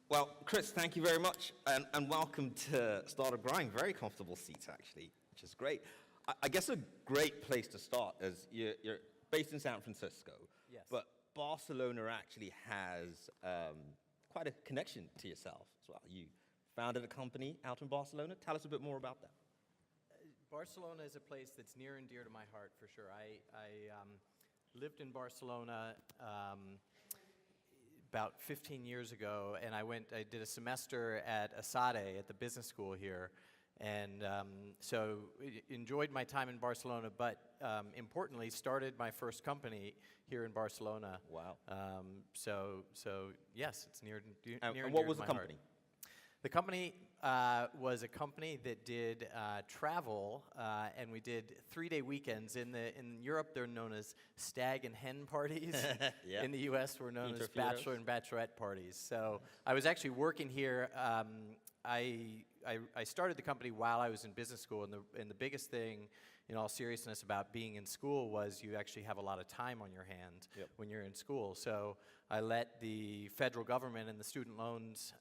Well, Chris, thank you very much, and welcome to Startup Grind. Very comfortable seats, actually, which is great. I guess a great place to start is you're based in San Francisco, Yes. but Barcelona actually has quite a connection to yourself as well. You founded a company out in Barcelona. Tell us a bit more about that. Barcelona is a place that's near and dear to my heart, for sure. I lived in Barcelona about 15 years ago, and I did a semester at ESADE, at the business school here, and so enjoyed my time in Barcelona, but importantly, started my first company here in Barcelona. Wow. So yes, it's near and dear And what was to the my company? heart. The company was a company that did travel, and we did 3-day weekends. In Europe, they're known as stag and hen parties. Yeah. In the U.S., we're known as Interferos. bachelor and bachelorette parties. So I was actually working here. I started the company while I was in business school, and the biggest thing, in all seriousness, about being in school was you actually have a lot of time on your hands when you're in school. So I let the federal government and the student loans,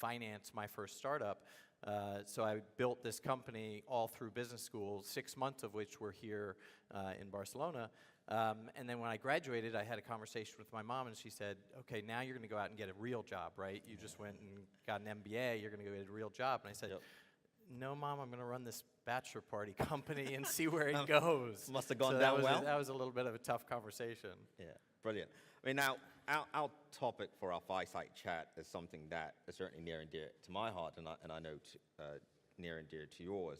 finance my first startup. So I built this company all through business school, 6 months of which were here in Barcelona. And then when I graduated, I had a conversation with my mom, and she said, okay, now you're going to go out and get a real job, right? You just went and got an MBA, you're going to go get a real job. And I said, no, Mom, I'm going to run this bachelor party company and see where it goes. Must have gone down well. That was a little bit of a tough conversation. Yeah, brilliant. I mean, now, our topic for our fireside chat is something that is certainly near and dear to my heart, and I know near and dear to yours,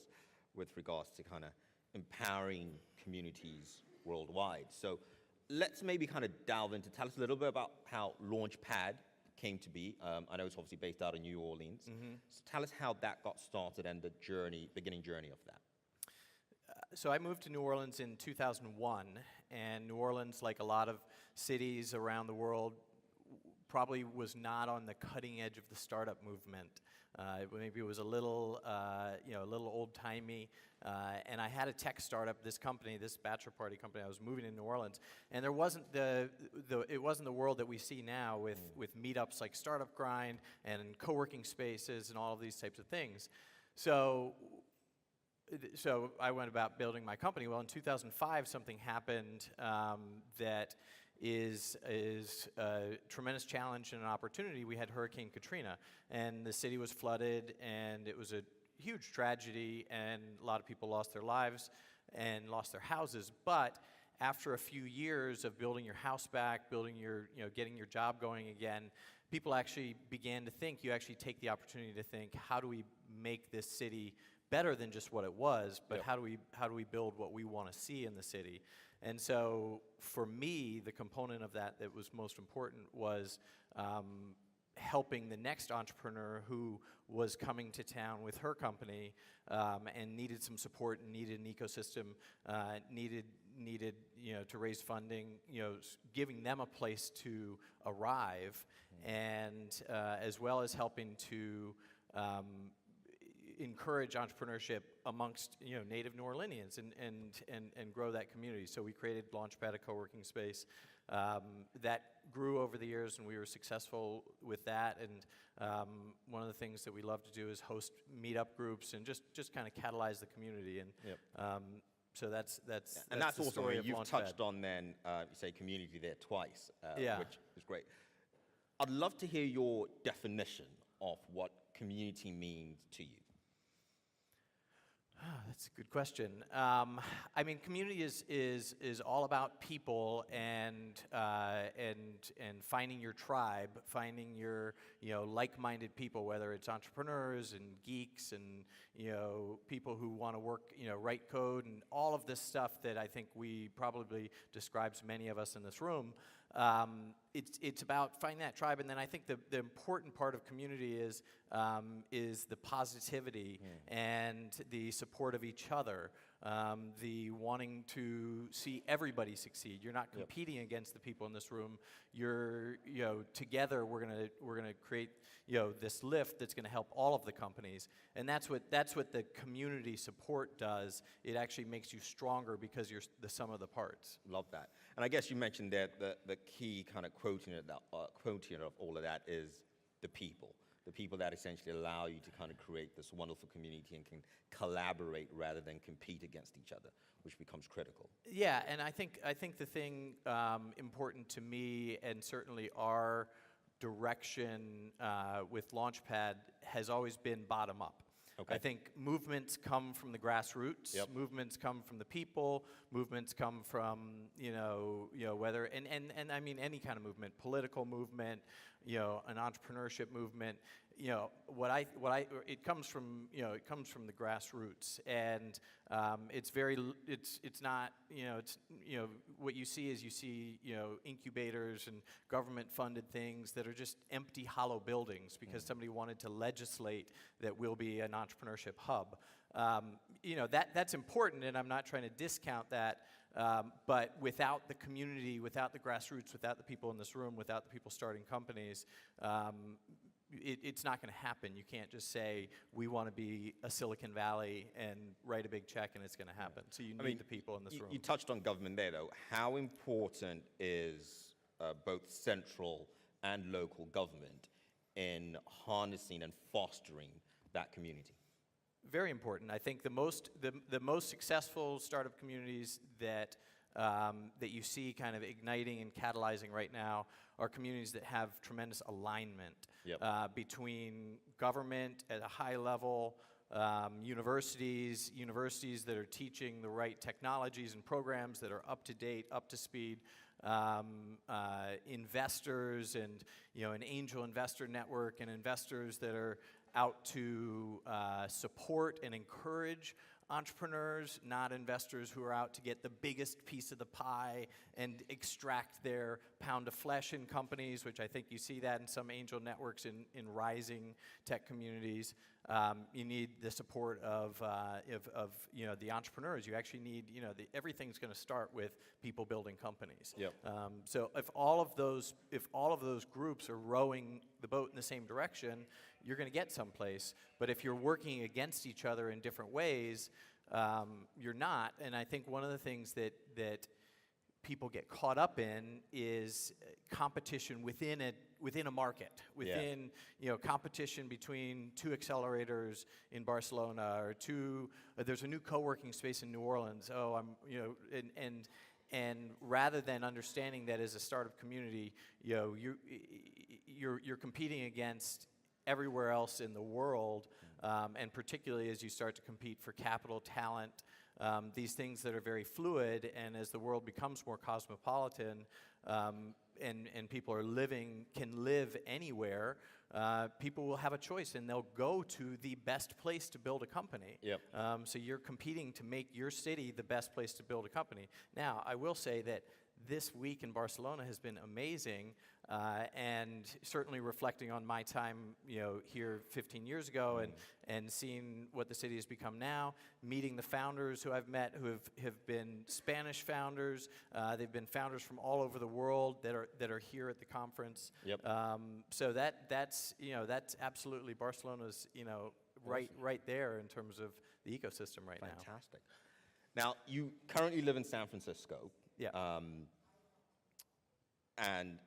with regards to kind of empowering communities worldwide. So let's maybe kind of delve into, tell us a little bit about how Launchpad came to be. I know it's obviously based out of New Orleans. So tell us how that got started and the beginning journey of that. So I moved to New Orleans in 2001, and New Orleans, like a lot of cities around the world, probably was not on the cutting edge of the startup movement. Maybe it was a little old-timey. And I had a tech startup, this company, this bachelor party company. I was moving to New Orleans, and there wasn't it wasn't the world that we see now with meetups like Startup Grind and co-working spaces and all of these types of things. So I went about building my company. Well, in 2005, something happened that is a tremendous challenge and an opportunity. We had Hurricane Katrina, and the city was flooded, and it was a huge tragedy, and a lot of people lost their lives and lost their houses. But after a few years of building your house back, getting your job going again, people actually began to think, you actually take the opportunity to think, how do we make this city better than just what it was, but how do we build what we want to see in the city? And so for me, the component of that was most important was helping the next entrepreneur who was coming to town with her company and needed some support and needed an ecosystem, needed to raise funding, giving them a place to arrive, and as well as helping to encourage entrepreneurship amongst native New Orleanians and grow that community. So we created Launchpad, a co-working space that grew over the years, and we were successful with that. And one of the things that we love to do is host meetup groups and just kind of catalyze the community. And so that's also, story of you've Launchpad. touched on then, you say community there twice, Yeah. which is great. I'd love to hear your definition of what community means to you. That's a good question. I mean, community is all about people and finding your tribe, finding your like-minded people, whether it's entrepreneurs and geeks and people who want to work write code and all of this stuff that I think we probably describes many of us in this room. It's about finding that tribe, and then I think the important part of community is the positivity and the support of each other, the wanting to see everybody succeed. You're not competing against the people in this room. You're together. We're gonna create this lift that's gonna help all of the companies, and that's what the community support does. It actually makes you stronger because you're the sum of the parts. Love that. And I guess you mentioned that the key kind of quotient of all of that is the people that essentially allow you to kind of create this wonderful community and can collaborate rather than compete against each other, which becomes critical. Yeah, and I think the thing important to me, and certainly our direction with Launchpad, has always been bottom up. Okay. I think movements come from the grassroots. Yep. Movements come from the people. Movements come from whether and I mean any kind of movement, political movement, an entrepreneurship movement. It comes from the grassroots, and it's not what you see is incubators and government funded things that are just empty, hollow buildings because somebody wanted to legislate that we'll be an entrepreneurship hub. That's important, and I'm not trying to discount that. But without the community, without the grassroots, without the people in this room, without the people starting companies, it's not going to happen. You can't just say, we want to be a Silicon Valley and write a big check and it's going to happen. So you need the people in this room. You touched on government there, though. How important is both central and local government in harnessing and fostering that community? Very important. I think the most successful startup communities that you see kind of igniting and catalyzing right now are communities that have tremendous alignment between government at a high level, universities that are teaching the right technologies and programs that are up to date, up to speed, investors and an angel investor network and investors that are out to support and encourage entrepreneurs, not investors who are out to get the biggest piece of the pie and extract their pound of flesh in companies, which I think you see that in some angel networks in rising tech communities. You need the support of the entrepreneurs. You actually need everything's going to start with people building companies. Yep. So if all of those groups are rowing the boat in the same direction, you're going to get someplace. But if you're working against each other in different ways, you're not. And I think one of the things that people get caught up in is competition within a market, competition between two accelerators in Barcelona or there's a new co-working space in New Orleans. And rather than understanding that as a startup community, you're competing against everywhere else in the world, and particularly as you start to compete for capital, talent, these things that are very fluid, and as the world becomes more cosmopolitan, and people can live anywhere, people will have a choice, and they'll go to the best place to build a company. Yep. So you're competing to make your city the best place to build a company. Now, I will say that this week in Barcelona has been amazing, and certainly reflecting on my time, here 15 years ago, and seeing what the city has become now, meeting the founders who I've met who have been Spanish founders. They've been founders from all over the world that are here at the conference. Yep. So that's absolutely Barcelona's right there in terms of the ecosystem right now. Fantastic. Now, you currently live in San Francisco. Yeah. And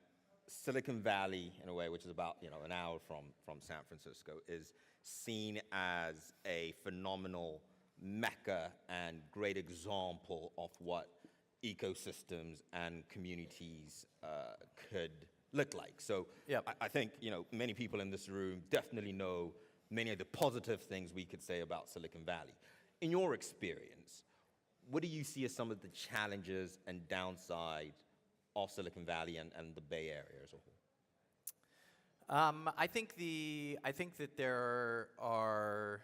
Silicon Valley, in a way, which is about an hour from San Francisco, is seen as a phenomenal mecca and great example of what ecosystems and communities could look like. So Yep. I think many people in this room definitely know many of the positive things we could say about Silicon Valley. In your experience, what do you see as some of the challenges and downside of Silicon Valley and the Bay Area as a whole? I think that there are,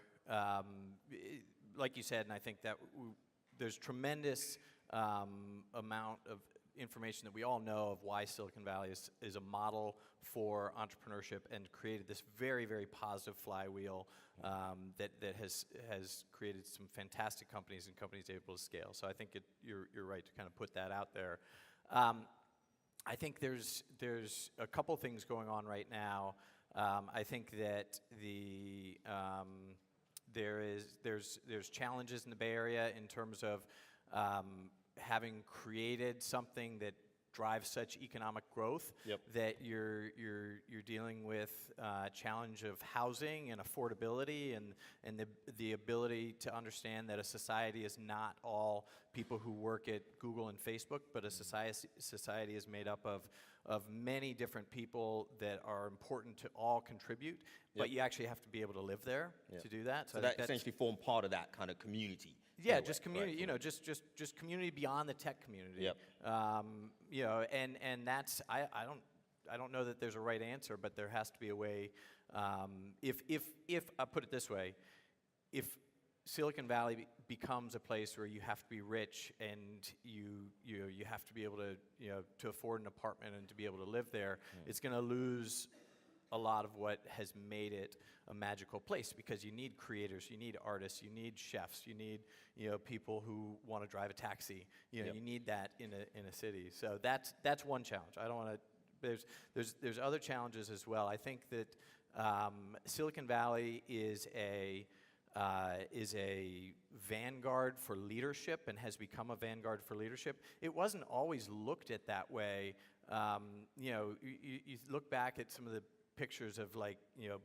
like you said, and I think that there's tremendous amount of information that we all know of why Silicon Valley is a model for entrepreneurship and created this very, very positive flywheel that has created some fantastic companies and companies able to scale. So I think you're right to kind of put that out there. I think there's a couple things going on right now. I think that there's challenges in the Bay Area in terms of having created something that drive such economic growth Yep. that you're dealing with challenge of housing and affordability and the ability to understand that a society is not all people who work at Google and Facebook, but a society is made up of many different people that are important to all contribute, but you actually have to be able to live there to do that. So I that think that's essentially form part of that kind of community. yeah, in a just way, community, right? you know, just community beyond the tech community. Yep. You know, and that's I don't know that there's a right answer, but there has to be a way. If I put it this way, if Silicon Valley becomes a place where you have to be rich and you have to be able to afford an apartment and to be able to live there, it's going to lose a lot of what has made it a magical place, because you need creators, you need artists, you need chefs, you need people who want to drive a taxi. You need that in a city. So that's one challenge. I don't want to. There's other challenges as well. I think that Silicon Valley is a vanguard for leadership and has become a vanguard for leadership. It wasn't always looked at that way. You look back at some of the pictures of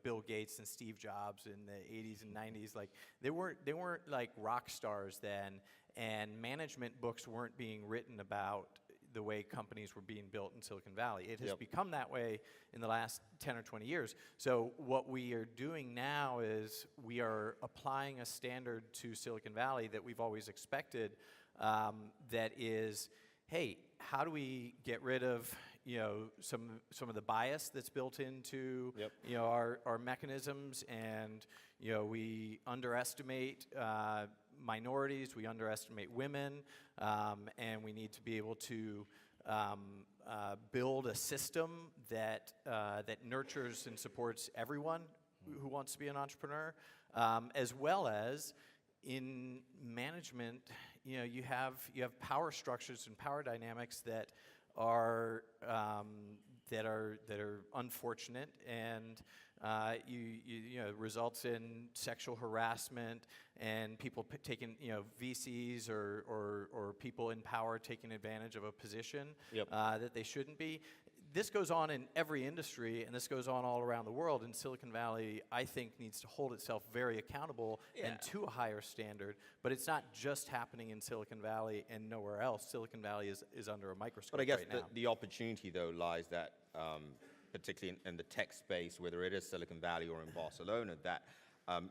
Bill Gates and Steve Jobs in the 80s and 90s. Like they weren't like rock stars then, and management books weren't being written about the way companies were being built in Silicon Valley. It has become that way in the last 10 or 20 years. So what we are doing now is we are applying a standard to Silicon Valley that we've always expected, that is, hey, how do we get rid of some of the bias that's built into our mechanisms, and we underestimate minorities, we underestimate women, and we need to be able to build a system that nurtures and supports everyone who wants to be an entrepreneur, as well as in management. You have power structures and power dynamics that are unfortunate, and results in sexual harassment and people taking VCs or people in power taking advantage of a position that they shouldn't be. This goes on in every industry, and this goes on all around the world, and Silicon Valley, I think, needs to hold itself very accountable and to a higher standard, but it's not just happening in Silicon Valley and nowhere else. Silicon Valley is under a microscope But I guess right now. the opportunity, though, lies that, particularly in the tech space, whether it is Silicon Valley or in Barcelona, that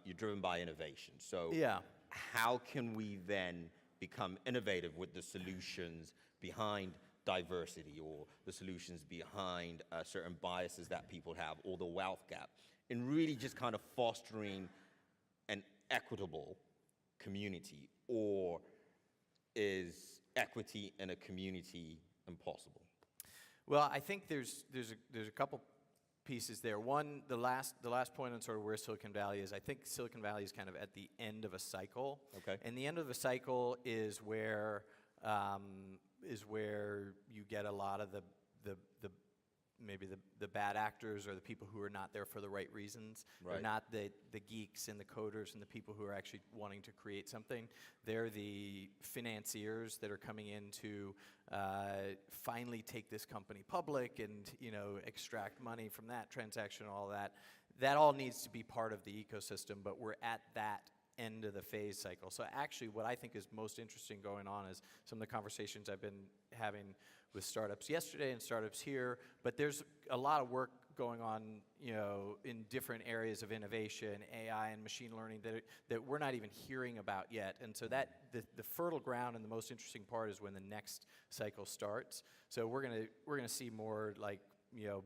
you're driven by innovation. So how can we then become innovative with the solutions behind diversity, or the solutions behind certain biases that people have, or the wealth gap, and really just kind of fostering an equitable community? Or is equity in a community impossible? Well, I think there's a couple pieces there. One, the last point on sort of where Silicon Valley is, I think Silicon Valley is kind of at the end of a cycle. Okay. And the end of a cycle is where you get a lot of maybe the bad actors, or the people who are not there for the right reasons. Right. They're not the geeks and the coders and the people who are actually wanting to create something. They're the financiers that are coming in to finally take this company public and extract money from that transaction, all that. That all needs to be part of the ecosystem, but we're at that end of the phase cycle. So actually what I think is most interesting going on is some of the conversations I've been having with startups yesterday and startups here, but there's a lot of work going on, in different areas of innovation, AI and machine learning, that we're not even hearing about yet. And so that the fertile ground and the most interesting part is when the next cycle starts. So we're gonna see more like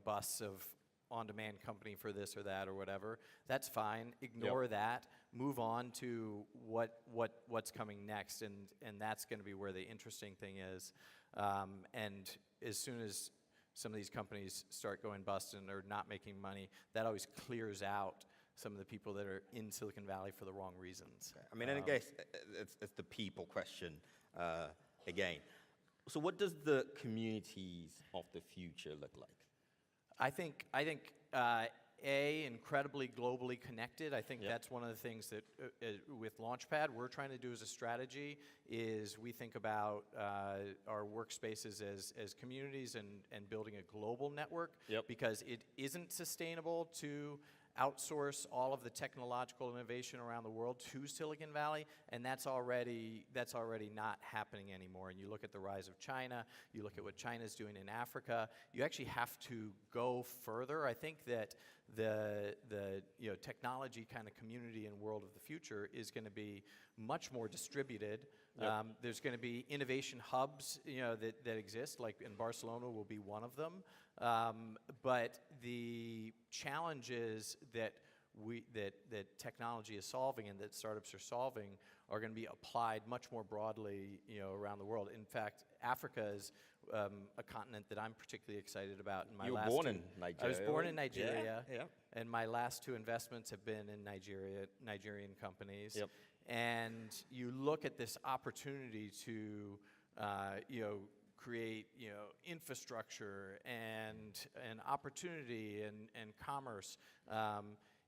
busts of on-demand company for this or that or whatever. That's fine. Ignore that. Move on to what's coming next, and that's going to be where the interesting thing is. And as soon as some of these companies start going bust and are not making money, that always clears out some of the people that are in Silicon Valley for the wrong reasons. I mean, and I guess it's the people question again. So what does the communities of the future look like? I think incredibly globally connected. I think Yep. that's one of the things that with Launchpad we're trying to do as a strategy is we think about our workspaces as communities and building a global network. Yep. Because it isn't sustainable to outsource all of the technological innovation around the world to Silicon Valley, and that's already not happening anymore. And you look at the rise of China, you look at what China's doing in Africa, you actually have to go further. I think that the technology kind of community and world of the future is going to be much more distributed. Yep. There's going to be innovation hubs, that exist. Like in Barcelona, will be one of them. But the challenges that technology is solving and that startups are solving are going to be applied much more broadly, around the world. In fact, Africa is a continent that I'm particularly excited about. In my You were last born two- in Nigeria. I was born in Nigeria, Yeah. and my last 2 investments have been in Nigerian companies. Yep. And you look at this opportunity to, create, infrastructure and opportunity and commerce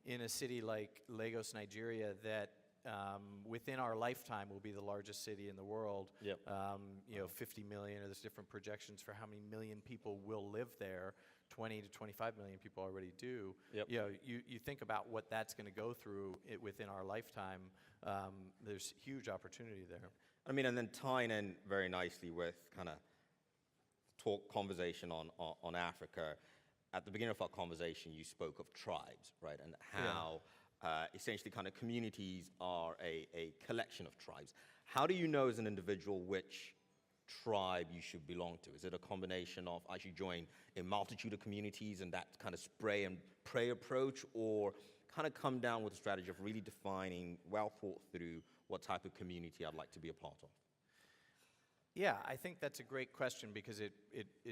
in a city like Lagos, Nigeria, that within our lifetime will be the largest city in the world. Yep. 50 million, or there's different projections for how many million people will live there. 20 to 25 million people already do. Yep. You think about what that's going to go through within our lifetime. There's huge opportunity there. I mean, and then tying in very nicely with kind of conversation on Africa. At the beginning of our conversation, you spoke of tribes, right? And how essentially kind of communities are a collection of tribes. How do you know as an individual which tribe you should belong to? Is it a combination of I should join a multitude of communities and that kind of spray and pray approach, or kind of come down with a strategy of really defining, well thought through, what type of community I'd like to be a part of? Yeah, I think that's a great question because it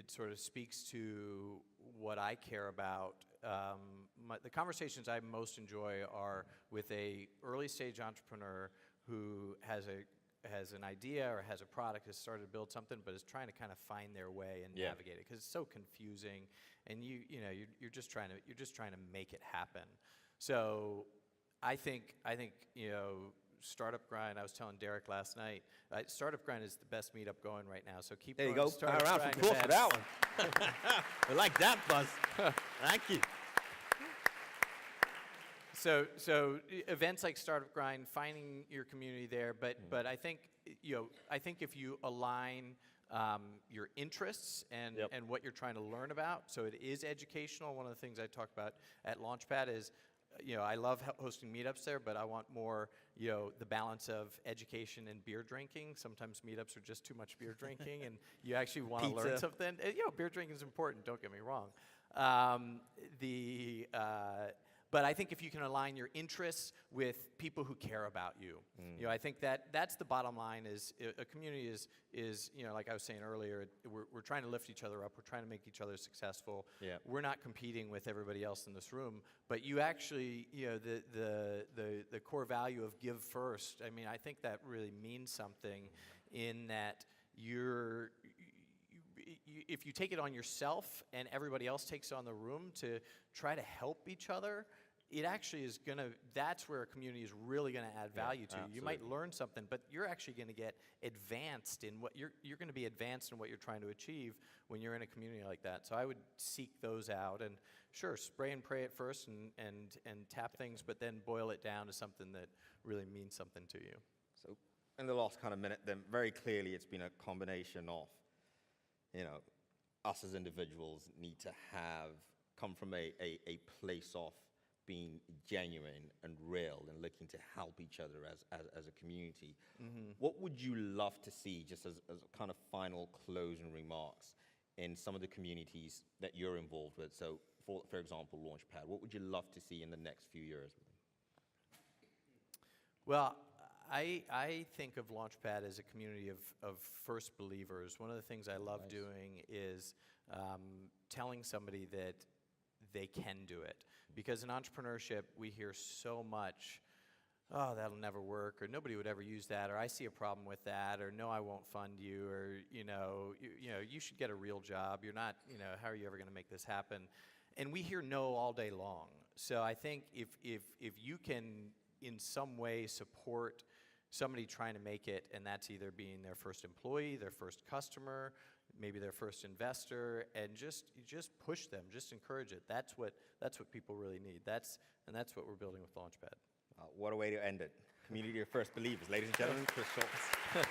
sort of speaks to what I care about. The conversations I most enjoy are with a early stage entrepreneur who has an idea or has a product, has started to build something, but is trying to kind of find their way and navigate it because it's so confusing, and you're just trying to make it happen. So I think Startup Grind, I was telling Derek last night, Startup Grind is the best meetup going right now, so keep There you going go. to Startup Round of Grind applause for that events. one. I like that, Buzz. Thank you. So events like Startup Grind, finding your community there, but I think if you align your interests and what you're trying to learn about, so it is educational. One of the things I talk about at Launchpad is, I love hosting meetups there, but I want more, the balance of education and beer drinking. Sometimes meetups are just too much beer drinking, and you actually want to learn something. Beer drinking is important, don't get me wrong. But I think if you can align your interests with people who care about you, I think that's the bottom line. Is a community is like I was saying earlier, we're trying to lift each other up. We're trying to make each other successful. Yeah. We're not competing with everybody else in this room, but you actually, the core value of give first. I mean, I think that really means something in that if you take it on yourself and everybody else takes it on the room to try to help each other, it actually is that's where a community is really gonna add value to. Absolutely. You might learn something, but you're actually gonna get advanced in what you're gonna be advanced in what you're trying to achieve when you're in a community like that. So I would seek those out, and sure, spray and pray at first and tap things, but then boil it down to something that really means something to you. So in the last kind of minute, then very clearly it's been a combination of, us as individuals need to come from a place of being genuine and real and looking to help each other as a community. Mm-hmm. What would you love to see, just as kind of final closing remarks, in some of the communities that you're involved with? So, for example, Launchpad, what would you love to see in the next few years with them? Well, I think of Launchpad as a community of first believers. One of the things I love doing is telling somebody that they can do it. Because in entrepreneurship, we hear so much, oh, that'll never work, or nobody would ever use that, or I see a problem with that, or no, I won't fund you, or you should get a real job. You're not, how are you ever going to make this happen? And we hear no all day long. So I think if you can in some way support somebody trying to make it, and that's either being their first employee, their first customer, maybe their first investor, and just push them, just encourage it. That's what people really need. That's what we're building with Launchpad. What a way to end it. Community of first believers. Ladies and gentlemen, Chris Schultz.